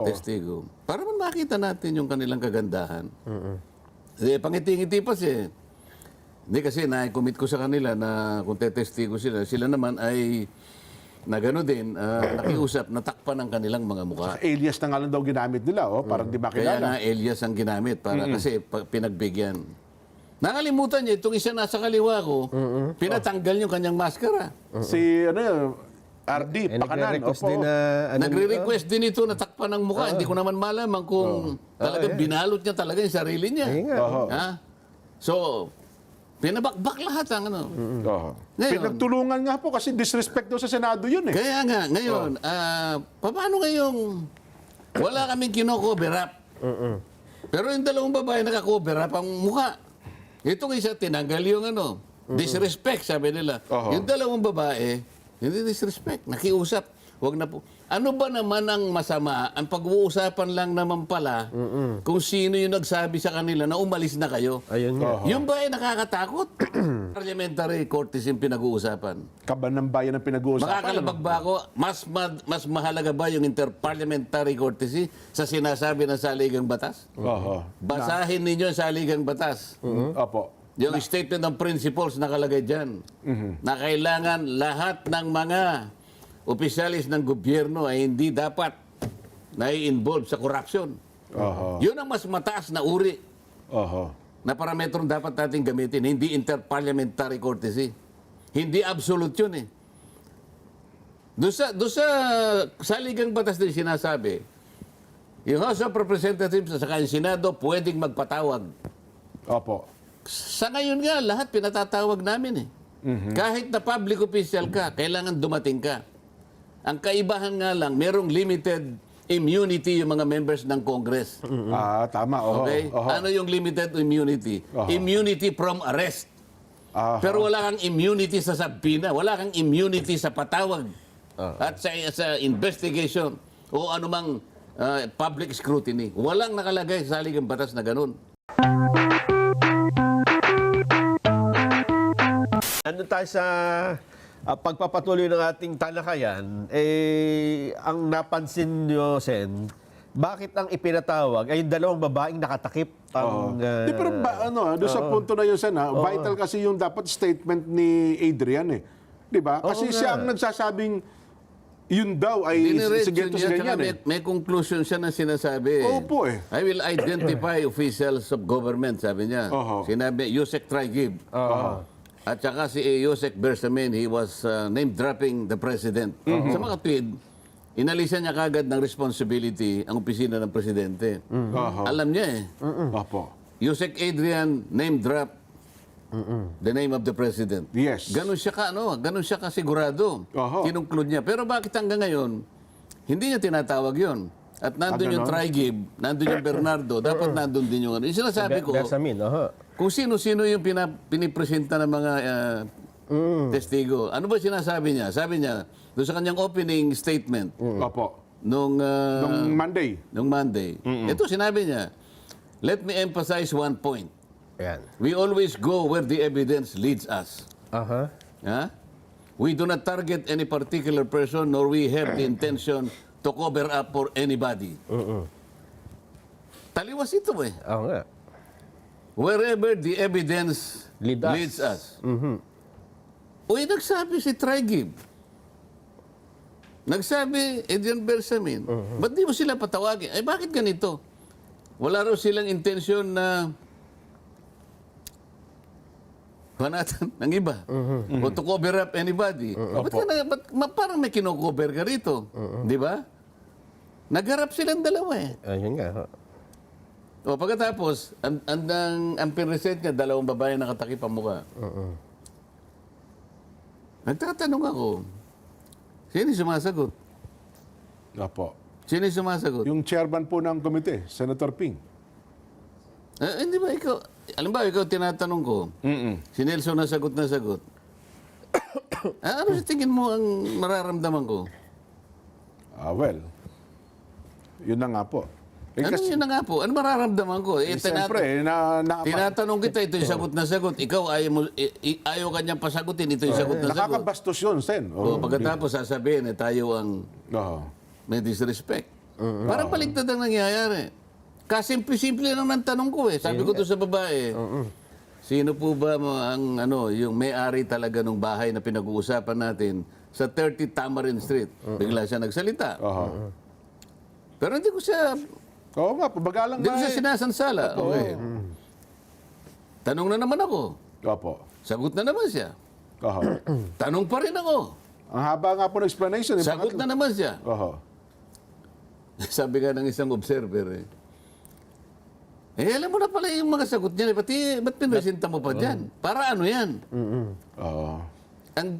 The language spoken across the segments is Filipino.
testigo. Para man makita natin yung kanilang kagandahan. Pangiti-ngiti pa siya. Hindi kasi na-commit ko sa kanila na kung tetestigo sila, sila naman ay na gano'n din, nakiusap, natakpan ang kanilang mga mukha. Alias na nga lang daw ginamit nila, parang di ba Kaya kilala? na alias ang ginamit para kasi pinagbigyan. Nakalimutan niya, itong isa nasa kaliwa ko, pinatanggal yung kanyang maskara. Si, RD, pakanan. Nagre-request Opo. din na... Nagre-request din ito, natakpan ng mukha. Hindi ko naman malaman kung talagang binalot niya talaga yung sarili niya. Ayun nga. Ha? So, pinabakbak lahat ang ano. Ngayon, Pinagtulungan nga po kasi disrespect daw sa Senado yun eh. kaya nga, ngayon, paano ngayong wala kaming kino-cover up? Pero yung dalawang babae naka-cover up ang mukha. Itong isa, tinanggal yung disrespect, sabi nila. Yung dalawang babae, hindi disrespect, nakiusap. Wag na po. Ano ba naman ang masama? Ang pag-uusapan lang naman pala kung sino yung nagsabi sa kanila na umalis na kayo. Ayun nga. Yung ba ay nakakatakot? Parliamentary courtesy yung pinag-uusapan. Kaban ng bayan ang pinag-uusapan. Makakalabag ba ako? Mas mahalaga ba yung interparliamentary courtesy sa sinasabi ng saligang batas? Basahin ninyo ang saligang batas. Opo. Yung statement ng principles nakalagay dyan. Na kailangan lahat ng mga opisyalis ng gobyerno ay hindi dapat nai-involve sa corruption. Yun ang mas mataas na uri na parametrong dapat natin gamitin. Hindi interparliamentary courtesy. Hindi absolute yun eh. Doon sa saligang batas din sinasabi, yung House of Representatives at saka yung Senado pwedeng magpatawag. Opo. Sa ngayon nga, lahat pinatatawag namin eh. Kahit na public official ka, kailangan dumating ka. Ang kaibahan nga lang, merong limited immunity yung mga members ng Congress. Tama. Okay? Ano yung limited immunity? Immunity from arrest. Pero wala kang immunity sa sabina, wala kang immunity sa patawag at sa investigation o anumang public scrutiny. Walang nakalagay sa saligang batas na ganun. Ano tayo sa pagpapatuloy ng ating talakayan, ang napansin nyo, Sen, bakit ang ipinatawag ay yung dalawang babaeng nakatakip ang... Di, pero doon sa punto na yun, Sen, vital kasi yung dapat statement ni Adrian eh. Di ba? Kasi siya ang nagsasabing yun daw ay Diniretso sige to niya, ganyan tsaka eh. may conclusion siya na sinasabi. Opo eh. I will identify officials of government, sabi niya. Sinabi, Yusek Traigib. At saka si Yusek Bersamin, he was name-dropping the president. Sa mga tweet, inalisan niya kagad ng responsibility ang opisina ng presidente. Alam niya eh. Opo. Yusek Adrian, name-drop the name of the president. Yes. Ganun siya kasigurado. Kinungklud niya. Pero bakit hanggang ngayon, hindi niya tinatawag yon. At nandun yung Traigib, nandun yung Bernardo, dapat nandun din yung Yung sinasabi ko, Bersamin, kung sino-sino yung pinipresenta ng mga testigo. Ano ba sinasabi niya? Sabi niya, doon sa kanyang opening statement, Opo. nung Monday. ito sinabi niya, let me emphasize one point. Ayan. We always go where the evidence leads us. Aha. We do not target any particular person nor we have the intention to cover up for anybody. Taliwas ito eh. Oo nga. Wherever the evidence leads us. Uy, nagsabi si Traigib. Nagsabi Adrian Bersamin. Ba't di mo sila patawagin? Ay, bakit ganito? Wala raw silang intensyon na panatan ng iba. O to cover up anybody. Parang may kino-cover ka rito. Di ba? Nagharap silang dalawa eh. Ayun nga. O pagkatapos, ang pinresent niya, dalawang babae nakatakip ang mukha. Nagtatanong ako, sino sumasagot? Opo. Sino sumasagot? Yung chairman po ng komite, Senator Ping. Hindi ba ikaw, alam ba, ikaw tinatanong ko, si Nelson nasagot na sagot. Ano sa tingin mo ang mararamdaman ko? Well, yun na nga po. Ano yun na nga po? Ano mararamdaman ko? Siyempre, tinatanong kita, ito yung sagot na sagot. Ikaw, ayaw kanyang pasagutin, ito yung sagot na sagot. nakakabastos yun, Sen. Pagkatapos sasabihin, tayo ang may disrespect. Parang baliktad ang nangyayari. Kasimple-simple lang ng tanong ko eh. Sabi ko to sa babae, sino po ba yung may-ari talaga ng bahay na pinag-uusapan natin sa 30 Tamarin Street? Bigla siya nagsalita. Pero hindi ko siya, Oo nga, pabagalang hindi ko nga siya eh. sinasansala. Okay. Tanong na naman ako. Opo. Sagot na naman siya. Oho. Tanong pa rin ako. Ang haba nga po ng explanation. Eh. Sagot na naman siya. Oho. Sabi nga ng isang observer alam mo na pala yung mga sagot niya. Ba't pinresenta mo pa dyan? Para ano yan? Oo. Ang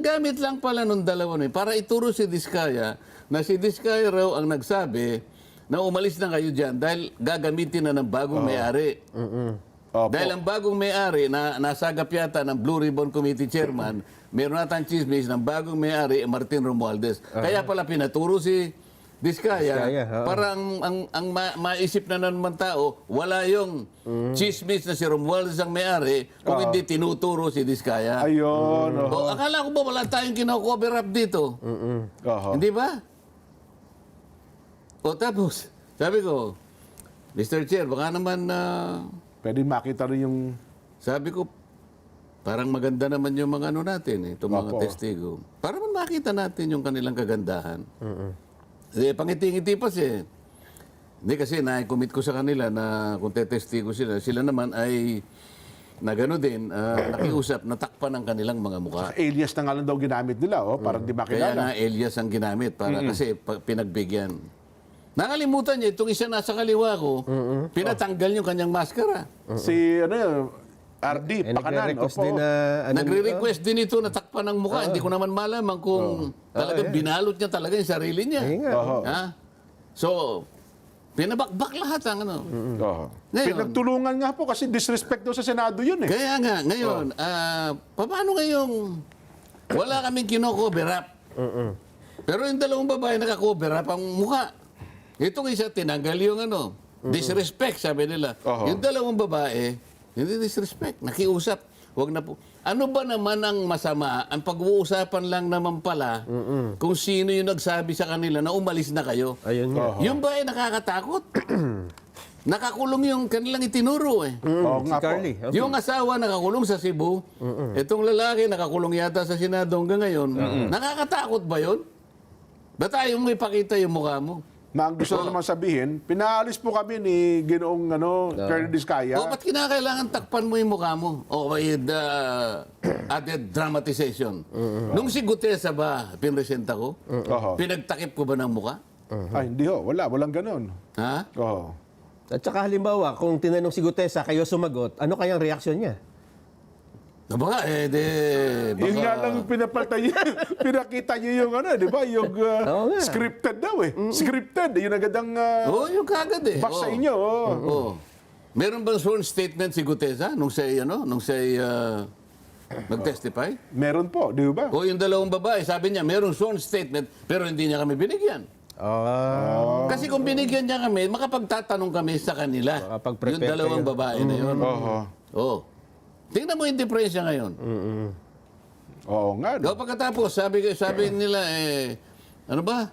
gamit lang pala nung dalawa para ituro si Diskaya na si Diskaya raw ang nagsabi na umalis na kayo dyan dahil gagamitin na ng bagong may-ari. Opo. Dahil ang bagong may-ari na nasagap yata ng Blue Ribbon Committee Chairman, meron natang chismis ng bagong may-ari, Martin Romualdez. Kaya pala pinaturo si Diskaya, para ang maisip na naman tao, wala yung chismis na si Romualdez ang may-ari kung hindi tinuturo si Diskaya. Ayun. O, akala ko ba wala tayong kino-cover up dito? Oho. Hindi ba? O tapos, sabi ko, Mr. Chair, baka naman Pwede makita rin yung... sabi ko, parang maganda naman yung mga natin, itong mga Opo. testigo. Para man makita natin yung kanilang kagandahan. Pangiti-ngiti pa siya. Hindi kasi na-commit ko sa kanila na kung tetestigo sila naman ay na gano'n din, nakiusap, natakpan ang kanilang mga mukha. Alias na nga lang daw ginamit nila, para di Kaya makilala. nga alias ang ginamit para kasi pinagbigyan. Nakalimutan niya, itong isa nasa kaliwa ko, pinatanggal yung kanyang maskara. Si, RD, pakanan. Nagre-request Opo. din na... Nagre-request din ito na takpan ng mukha. Hindi ko naman malaman kung talagang binalot niya talaga yung sarili niya. Oho. Ha? So, pinabakbak lahat ang Oho. Ngayon- Pinagtulungan nga po kasi disrespect daw sa Senado yun eh. Kaya nga, ngayon, paano ngayong wala kaming kino-cover up? Pero yung dalawang babae naka-cover up ang mukha. Itong isa, tinanggal yung disrespect, sabi nila. Oho. Yung dalawang babae, hindi disrespect, nakiusap. Wag na po. Ano ba naman ang masama? Ang pag-uusapan lang naman pala kung sino yung nagsabi sa kanila na umalis na kayo. Ayun nga. Yung ba ay nakakatakot? Nakakulong yung kanilang itinuro eh. Oo Si nga po. Carly. Yung asawa nakakulong sa Cebu, itong lalaki nakakulong yata sa Senado hanggang ngayon. Nakakatakot ba yun? Ba't ayaw mo ipakita yung mukha mo? Na ang gusto na naman sabihin, pinaalis po kami ni Ginoong Colonel Diskaya. O ba't kinakailangan takpan mo yung mukha mo? O with added dramatization. Nung si Gutesa ba, pinresenta ko? Oho. Pinagtakip ko ba ng mukha? Ay, hindi ho. Walang ganun. Ha? Oho. At saka halimbawa, kung tinanong si Gutesa, kayo sumagot, ano kayang reaksyon niya? Baka, Yun nga lang yung pinapalta niyo. Pinakita niyo yung di ba? Yung Oo nga. scripted daw eh. Scripted. Yun agad ang Oo, yung kagad eh. back sa Oo. inyo. Oo. Meron bang sworn statement si Gutesa nung siya, nag-testify? Meron po, di ba? O yung dalawang babae, sabi niya, merong sworn statement, pero hindi niya kami binigyan. Kasi kung binigyan niya kami, makapagtatanong kami sa kanila. Makapag-prepare Yung dalawang kayo. babae na yun. Oho. Oo. Tingnan mo yung diferensya ngayon. Oo nga. O pagkatapos, sabi nila, ano ba?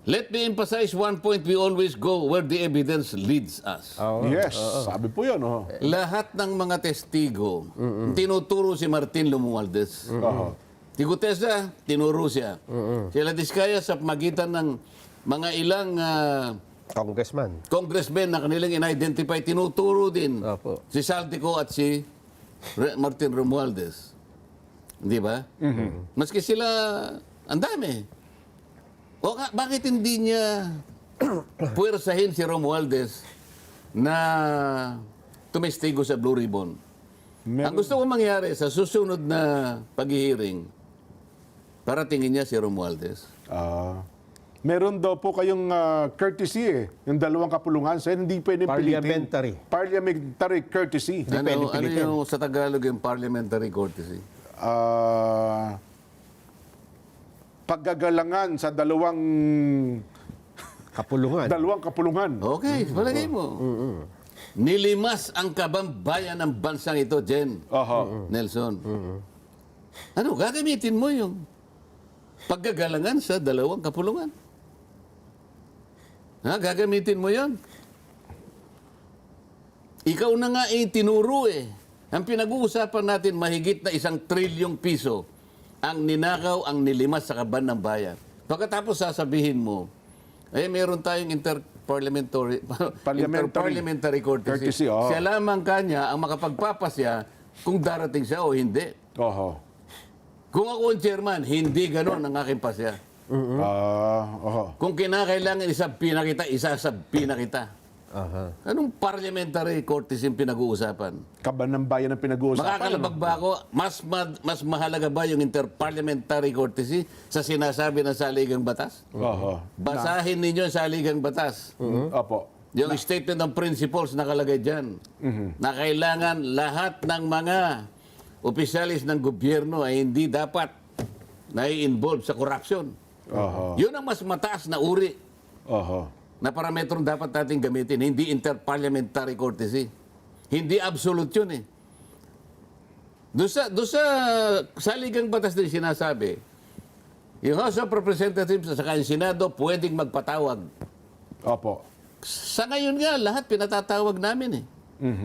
Let me emphasize one point, we always go where the evidence leads us. Yes, sabi po yun. Lahat ng mga testigo, tinuturo si Martin Romualdez. Oho. Si Gutesa, tinuro siya. Sila Diskaya sa magitan ng mga ilang Congressman. congressmen na kanilang in-identify, tinuturo din Opo. si Saltico at si Martin Romualdez. Di ba? Maski sila, ang dami. O bakit hindi niya puwersahin si Romualdez na tumestigo sa Blue Ribbon? Ang gusto ko mangyari sa susunod na paghihiring, para tingin niya si Romualdez. Meron daw po kayong courtesy yung dalawang kapulungan. So, hindi pwedeng pilitin. Parliamentary. Parliamentary courtesy. Ano yung sa Tagalog yung parliamentary courtesy? Paggagalangan sa dalawang Kapulungan. kapulungan. Okay, palagay mo. Nilimas ang kabambayan ng bansang ito, Jen. Oho. Nelson. Ano, gagamitin mo yung paggagalangan sa dalawang kapulungan. Ha? Gagamitin mo yon? Ikaw na nga tinuro eh. Ang pinag-uusapan natin, mahigit na 1 trilyong piso ang ninakaw, ang nilimas sa kaban ng bayan. Pagkatapos sasabihin mo, meron tayong interparliamentary courtesy. Courtesy, oo. Siya lamang kanya ang makapagpapasya kung darating siya o hindi. Oho. Kung ako ang chairman, hindi ganon ang aking pasya. Oho. Kung kinakailangan isabi na kita, isasabi na kita. Aha. Anong parliamentary courtesy yung pinag-uusapan? Kaban ng bayan ang pinag-uusapan. Makakalabag ba ako? Mas mahalaga ba yung interparliamentary courtesy sa sinasabi ng saligang batas? Oho. Basahin ninyo ang saligang batas. Opo. Yung statement of principles nakalagay dyan. Na kailangan lahat ng mga opisyalis ng gobyerno ay hindi dapat na-involve sa corruption. Oho. Yun ang mas mataas na uri Oho. na parametrong dapat natin gamitin. Hindi interparliamentary courtesy. Hindi absolute yun eh. Doon sa saligang batas din sinasabi, yung House of Representatives at saka yung Senado pwedeng magpatawag. Opo. Sa ngayon nga, lahat pinatatawag namin eh.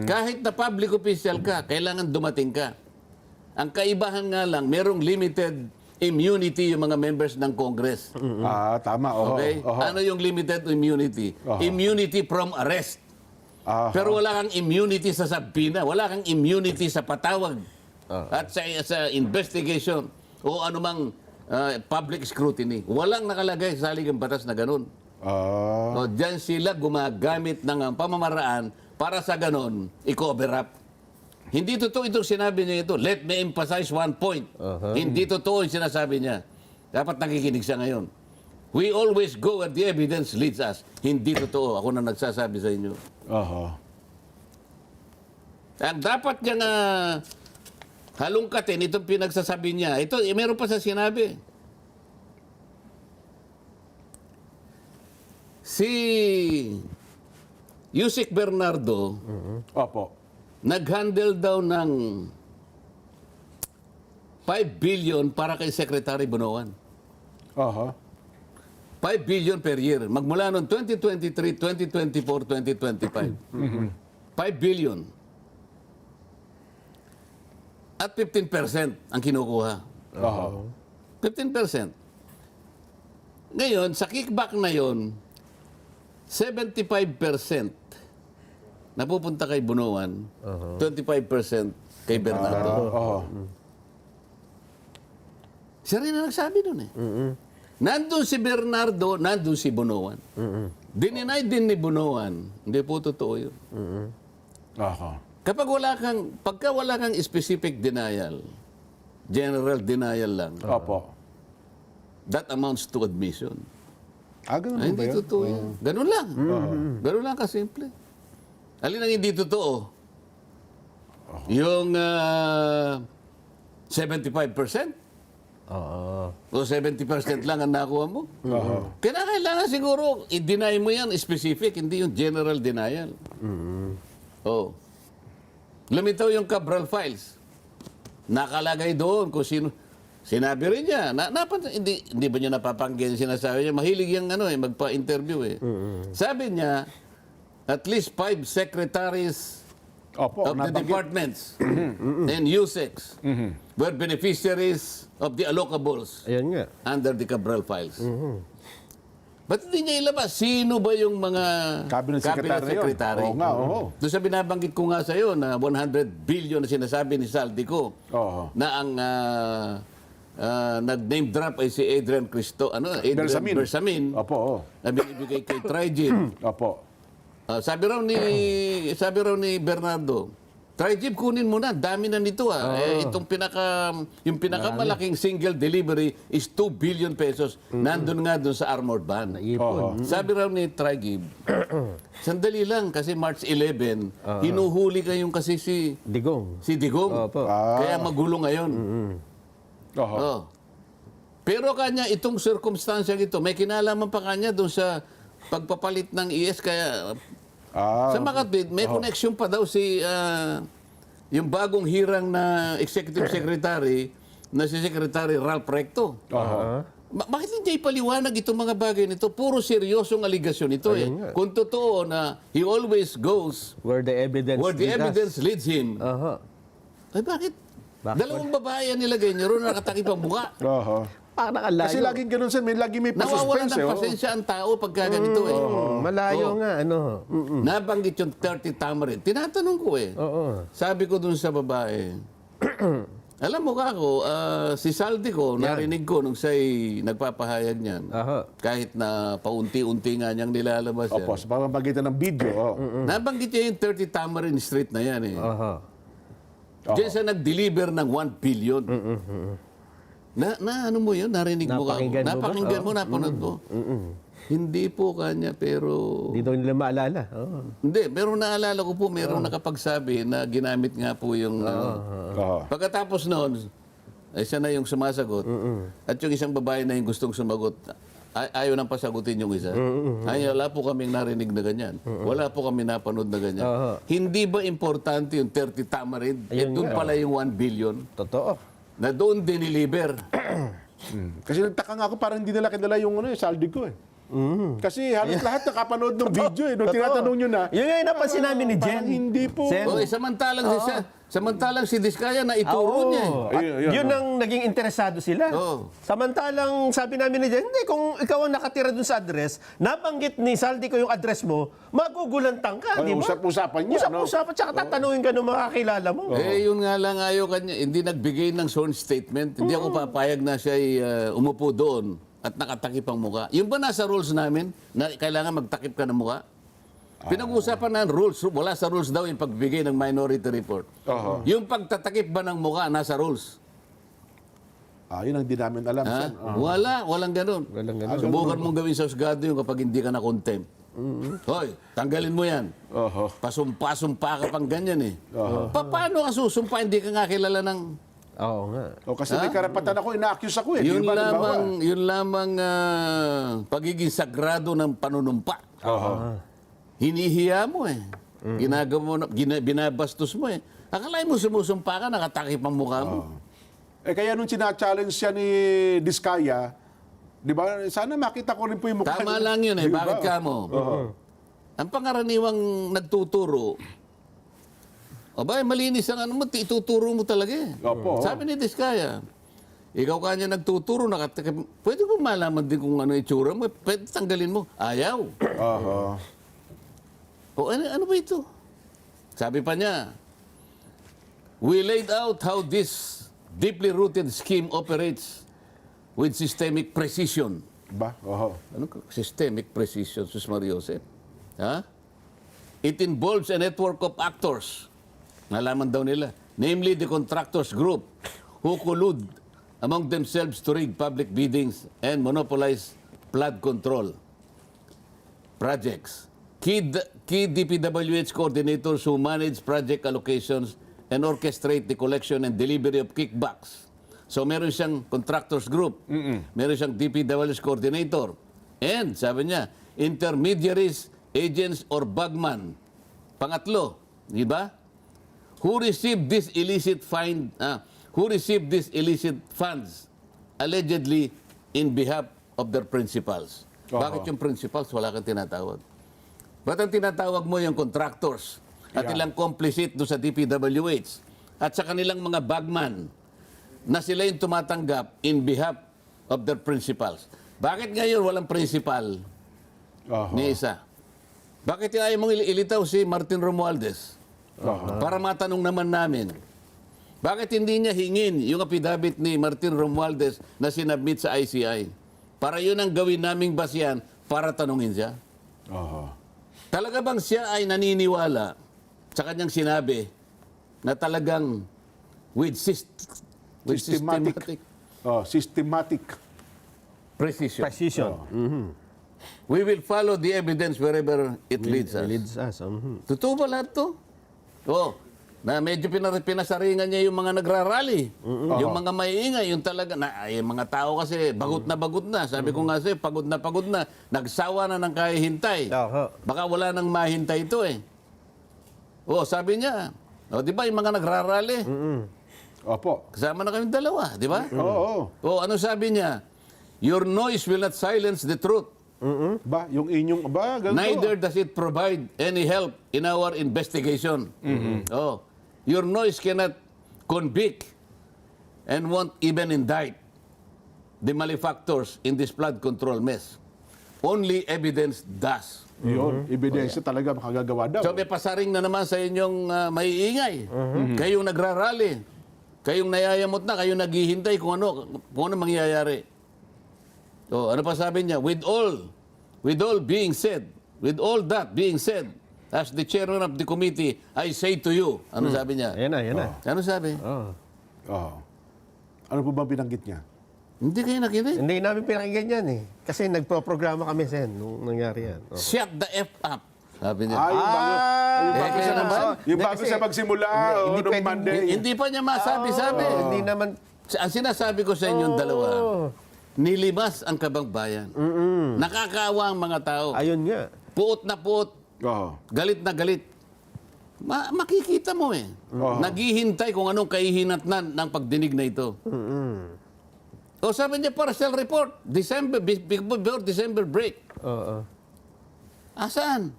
Kahit na public official ka, kailangan dumating ka. Ang kaibahan nga lang, merong limited immunity yung mga members ng Congress. Tama. Oho. Okay? Oho. Ano yung limited immunity? Oho. Immunity from arrest. Aha. Pero wala kang immunity sa sabina, wala kang immunity sa patawag at sa investigation o anumang public scrutiny. Walang nakalagay sa saligang batas na ganun. O diyan sila gumagamit ng pamamaraan para sa ganun i-cover up. Hindi totoo itong sinabi niya ito. Let me emphasize one point. Hindi totoo yung sinasabi niya. Dapat nakikinig siya ngayon. We always go where the evidence leads us. Hindi totoo. Ako na nagsasabi sa inyo. Oho. Ang dapat niyang halongkatin itong pinagsasabi niya. Ito, meron pa sa sinabi. Si Yusek Bernardo, Opo. nag-handle daw ng 5 billion para kay Secretary Bunoan. Oho. 5 billion per year. Magmula noong 2023, 2024, 2025. 5 billion. At 15% ang kinukuha. Oho. 15%. Ngayon, sa kickback na yon, 75% napupunta kay Bunoan, 25% kay Bernardo. Oho. Siya rin ang nagsabi nun eh. Nandun si Bernardo, nandun si Bunoan. Dininay din ni Bunoan. Hindi po totoo yun. Oho. Pagka wala kang specific denial, general denial lang, Opo. that amounts to admission. Ganun Ay, ba hindi yun? totoo yan. Ganun lang. Ganun lang kasimple. Alin ang hindi totoo? Yung 75%? Oo. O 70% lang ang nakuha mo? Oho. Kailangan siguro, i-deny mo yan specific, hindi yung general denial. Oh. Lumitaw yung Cabral files. Nakalagay doon kung sino. Sinabi rin niya. Hindi ba niya napapanggihan yung sinasabi niya? Mahilig yung magpa-interview eh. Sabi niya, at least 5 secretaries Opo. of the nabanggit. departments and USECs were beneficiaries of the allocables Ayan nga. under the Cabral files. Ba't hindi niya ilabas? Sino ba yung mga Cabinet secretary yun? secretary? Oo nga, oo. Doon sa binabanggit ko nga sa'yo na 100 billion na sinasabi ni Saldico Oo. na ang nag-name drop ay si Adrian Bersamin. Bersamin Opo. Oo. na binibigay kay Trigib. Opo. Sabi raw ni Bernardo, Trigib kunin mo na, dami na nito yung pinakamalaking single delivery is 2 billion pesos. Nandun nga doon sa armored van. Ipon. Sabi raw ni Trigib, sandali lang kasi March 11, hinuhuli kayong kasi si Digong. Digong. Opo. Kaya magulo ngayon. Oho. Oh. Pero kanya itong circumstansya ito, may kinalaman pa kanya doon sa pagpapalit ng ES kaya sa Makatwid, may connection pa daw si yung bagong hirang na executive secretary na si Secretary Ralph Recto. Oho. Bakit hindi ipaliwanag itong mga bagay nito? Puro seryosong aligasyon ito Ayun nga. Kung totoo na he always goes Where the evidence where the leads us. evidence leads him, Aha. ay bakit? Bakit? Dalawang babae ang nilagay niya ron na nakatakip ang mukha. Oho. Parang nakalayo. Kasi laging ganun sen, lagi may Nawawalan pa-suspense. ng Oh. pasensya ang tao pagka ganito eh. Malayo Oo. nga, ano. Nabanggit yung 30 Tamarind. Tinatanong ko eh. Oo. Sabi ko dun sa babae, alam mo ka ako, si Saldi ko, narinig ko nung siya'y nagpapahayag niyan. Aha. Kahit na paunti-unti nga niyang nilalabas yan. Opo, sa pamamagitan ng video. Oh. Nabanggit niya yung 30 Tamarind Street na yan eh. Aha. Diyan siya nag-deliver ng 1 billion. Na ano mo yun? Narinig mo ka? Napakinggan mo ba? Napakinggan mo, napanood mo. Hindi po kanya, pero... Hindi daw nila maalala. Oo. Hindi, pero naalala ko po, merong nakapagsabi na ginamit nga po yung... Oho. Pagkatapos noon, ay siya na yung sumasagot. At yung isang babae na yung gustong sumagot, ayaw nang pasagutin yung isa. Ay, wala po kaming narinig na ganyan. Wala po kami napanood na ganyan. Hindi ba importante yung 30 Tamarind? Doon pala yung 1 billion Totoo. na doon diniliver. Kasi nagtaka nga ako, parang hindi nila kinala yung saldi ko eh. Kasi halos lahat nakapanood ng video eh. Nung tinatanong nyo na, Yun nga yung napansin namin ni Jen. parang hindi po. Sen. Samantalang si Diskaya na ituro niya. At Ayun, yun ang naging interesado sila. Oo. Samantalang sabi namin ni Jen, hindi, kung ikaw ang nakatira dun sa address, nabanggit ni Saldi ko yung address mo, magugulantang ka, Ay, di ba? usap-usapan niya, no? Usap-usapan, tsaka tatanungin ka ng mga kakilala mo. Yun nga lang ayaw kanya. Hindi nagbigay ng sworn statement. Hindi ako papayag na siya umupo doon at nakatakip ang mukha. Yung ba nasa rules namin na kailangan magtakip ka ng mukha? Pinag-uusapan na rules. Wala sa rules daw yung pagbigay ng minority report. Oho. Yung pagtatakip ba ng mukha nasa rules? Yun ang di namin alam. Ha? Sen. Walang ganun. Walang ganun. Subukan mong gawin sa husgado yung kapag hindi ka na contempt. Hoy, tanggalin mo yan. Oho. Pasumpa ka pang ganyan eh. Paano ka susumpa? Hindi ka nga kilala ng... Oo nga. O kasi may karapatan ako, ina-accuse ako eh. Yun Di ba, halimbawa? lamang pagiging sagrado ng panunumpa. Oho. Hinihiya mo eh. Ginagawa mo, binabastos mo eh. Akalain mo sumusumpa ka, nakatakip ang mukha mo. Kaya nung sina-challenge siya ni Diskaya, di ba, sana makita ko rin po yung mukha Tama niya. lang yun eh. Di ba? Bakit ka mo? Ang pangaraniwang nagtuturo, malinis ang ano mo, ituturo mo talaga eh. Opo. Sabi ni Diskaya, ikaw kanya nagtuturo, pwede ko malaman din kung ano itsura mo, pwede tanggalin mo. Ayaw. Oho. O ano ba ito? Sabi pa niya, we laid out how this deeply rooted scheme operates with systemic precision. Ba? Oho. Ano systemic precision, Sus Mariose? Ha? It involves a network of actors. Nalaman daw nila. Namely the contractors group who collude among themselves to rig public biddings and monopolize flood control projects. Key DPWH coordinators who manage project allocations and orchestrate the collection and delivery of kickbacks. So meron siyang contractors group, meron siyang DPWH coordinator, and sabi niya, intermediaries, agents, or bagman. Pangatlo, di ba? Who received this illicit funds allegedly in behalf of their principals. Bakit yung principals wala kang tinatawag? Ba't ang tinatawag mo yung contractors at ilang complicit do sa DPWH at sa kanilang mga bagman na sila yung tumatanggap in behalf of their principals? Bakit ngayon walang principal Oho. ni isa? Bakit ayaw mong ilitaw si Martin Romualdez? Para matanong naman namin. Bakit hindi niya hingin yung affidavit ni Martin Romualdez na sinabmit sa ICI? Para yun ang gawin naming basyan para tanungin siya. Oho. Talaga bang siya ay naniniwala sa kanyang sinabi na talagang with systematic Systematic. precision, Precision. we will follow the evidence wherever it leads us. Leads us. Totoo ba lahat to? Oo. Na medyo pinasaringan niya yung mga nagrarally. Yung mga maiingay, yung talaga, yung mga tao kasi bagot na. Sabi ko nga sa'yo, pagod na. Nagsawa na ng kahihintay. Oho. Baka wala nang mahintay ito eh. Oo, sabi niya. O, di ba yung mga nagrarally? Opo. Kasama na kami dalawa, di ba? Oo. O, ano sabi niya? Your noise will not silence the truth. Ba, yung inyong, ba, ganito. Neither does it provide any help in our investigation. Oh, your noise cannot convict and won't even indict the malefactors in this flood control mess. Only evidence does. Yun, ebidensya talaga makagagawa daw. So may pasaring na naman sa inyong maiingay. Kayong nagrarally. Kayong nayayamot na, kayong naghihintay kung ano mangyayari. So ano pa sabi niya? With all being said, with all that being said, as the chairman of the committee, I say to you. Ano sabi niya? Ayan na. Ano sabi? Oo. Ano po bang binanggit niya? Hindi kayo nakinig. Hindi namin pinakinggan yan eh. Kasi nagpo-programa kami, Sen, nung nangyari yan. Oh. Shut the F up. Sabi niya. Yung bago, kaya siya naman. yung bago Kasi- siya magsimula, Hindi nung pwedeng- Monday. Hindi pa niya masabi-sabi. Hindi naman... Ang sinasabi ko sa inyong dalawa, nilimas ang kabangbayan. Nakakaawa ang mga tao. Ayun nga. Puot na puot, Oo. galit na galit. Makikita mo eh. Naghihintay kung anong kahihinatnan ng pagdinig na ito. O sabi niya, partial report, before December break. Oo. Asaan?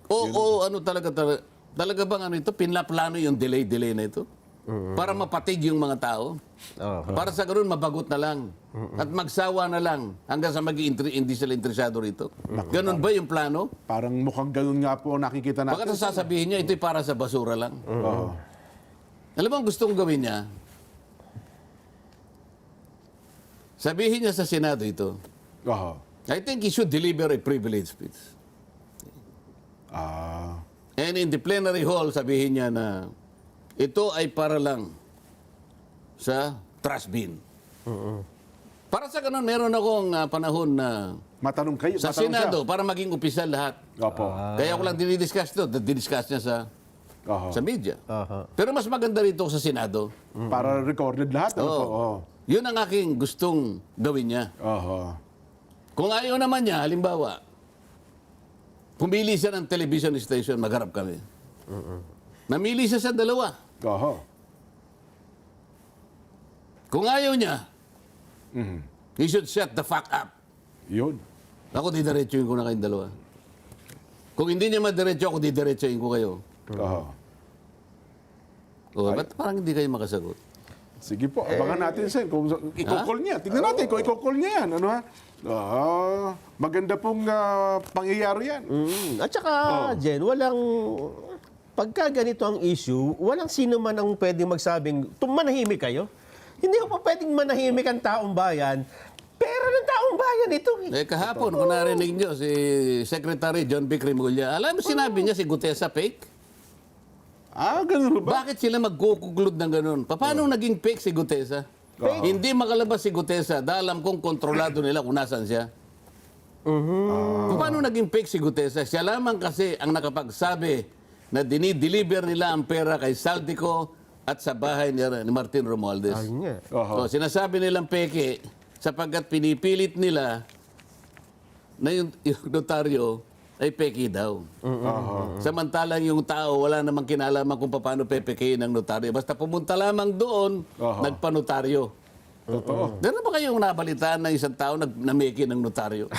Ano talaga bang ano ito, pinaplano yung delay na ito? Para mapatig yung mga tao? Oo. Para sa ganoon, mabagot na lang. At magsawa na lang hanggang sa hindi sila interesado rito. Ganon ba yung plano? Parang mukhang ganun nga po ang nakikita Baka natin. sasabihin niya, ito'y para sa basura lang. Oo. Alam mo ang gusto kong gawin niya? Sabihin niya sa Senado ito, Oo. I think he should deliver a privilege speech. Ah. And in the plenary hall, sabihin niya na ito ay para lang sa trash bin. Para sa ganun, meron akong panahon na Matanong kayo. sa matanong Senado para maging opisyal lahat. Siya. Opo. Kaya ko lang dinidiscuss ito. Didiscuss niya Oo. sa media. Aha. Pero mas maganda rito sa Senado. Para recorded lahat. Ano po? Oo. Oo. Yun ang aking gustong gawin niya. Oo. Kung ayaw naman niya, halimbawa, pumili siya ng television station, magharap kami. Namili siya sa dalawa. Oo. Kung ayaw niya, he should shut the fuck up. Yun. Ako didiretsuhin ko na kayong dalawa. Kung hindi niya madiretso, ako didiretsuhin ko kayo. Oo. O, ba't parang hindi kayo makasagot? Sige po, abangan natin, Sen. Kung i-call niya. Tignan natin kung i-call niya yan. Ano ha? Maganda pong pangyayari yan. At saka, Jen, pagka ganito ang issue, walang sino man ang pwedeng magsabing, manahimik kayo. Hindi ko pa pwedeng manahimik ang taong bayan. Pera ng taong bayan ito. Kahapon, kung narinig niyo, si Secretary John B. Cremulya, alam mo sinabi niya si Gutesa fake? Ganun ba? Bakit sila magkukuglod ng ganun? Paano naging fake si Gutesa? Hindi makalabas si Gutesa dahil alam kong kontrolado nila kung nasan siya. Paano naging fake si Gutesa? Siya lamang kasi ang nakapagsabi na dinideliver nila ang pera kay Saldico at sa bahay ni Martin Romualdez. Ayun nga. Oo. So, sinasabi nilang peke sapagkat pinipilit nila na yung notaryo ay peke daw. Samantalang yung tao, wala namang kinalaman kung paano pepekein ng notaryo. Basta pumunta lamang doon, nagpanotaryo. Totoo. Meron ba kayong nabalitaan ng isang tao nameke ng notaryo?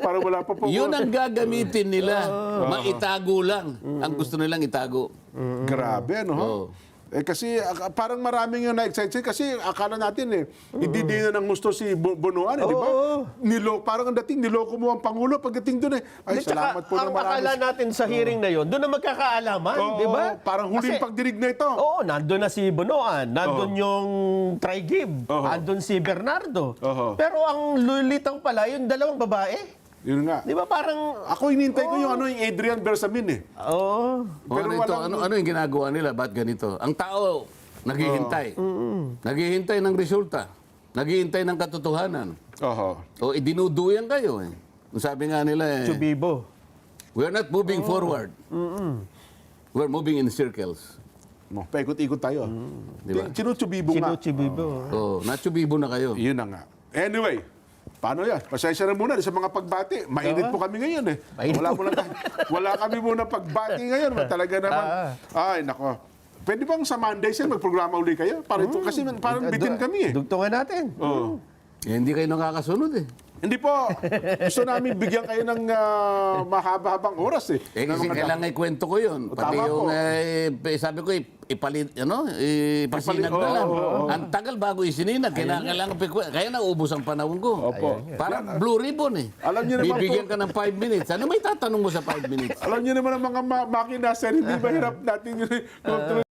Parang wala pa po. Yun ang gagamitin nila. Maitago lang. Ang gusto nilang itago. Grabe, no? Oo. Kasi parang maraming yung na-excite kasi akala natin hindi din na ng gusto si Bonoan, di ba? Parang ang dating niloko mo ang Pangulo pagdating doon Ay, salamat po ng ang marami. akala natin sa hearing na yon, doon na magkakaalaman, Oo, di ba? Parang huling Kasi- pagdinig na ito. Oo, nandun na si Bonoan, nandun yung Trigib, Oo. nandun si Bernardo. Oo. Pero ang lulitaw pala, yung dalawang babae. Yun nga. Di ba parang... Ako hinintay ko yung Adrian Bersamin Oo. Pero ano yung ginagawa nila? Ba't ganito? Ang tao, naghihintay. Naghihintay ng resulta. Naghihintay ng katotohanan. Oho. O idinuduyan kayo eh. Ang sabi nga nila Chubibo. we're not moving forward. We're moving in circles. Paikot-ikot tayo. Di ba? Sinuchubibo nga. Chubibo. Oh, nachubibo na kayo. Yun na nga. Anyway, paano yan? Pasensya na muna sa mga pagbati. Mainit po kami ngayon Mainit Wala kami muna pagbati ngayon. Talaga naman. Ay, nako. Pwede bang sa Monday, Sen, magprograma uli kayo? Para ito, kasi parang bitin kami eh. Dugtungan natin. Oo. Hindi kayo nakakasunod eh. Hindi po. Gusto namin bigyan kayo ng mahaba-habang oras eh. Eh kasi kailangan ikwento ko yun. Pati Tama yung, po. sabi ko, ipalit, ipasinag na lang. Ang tagal bago isininag. Kailangan, kaya naubos ang panahon ko. Opo. Parang blue ribbon eh. Alam niyo naman Bibigyan po- ka ng 5 minutes. Ano may tatanong mo sa 5 minutes? Alam niyo naman ang mga makina, Sen, hindi mahirap natin yun.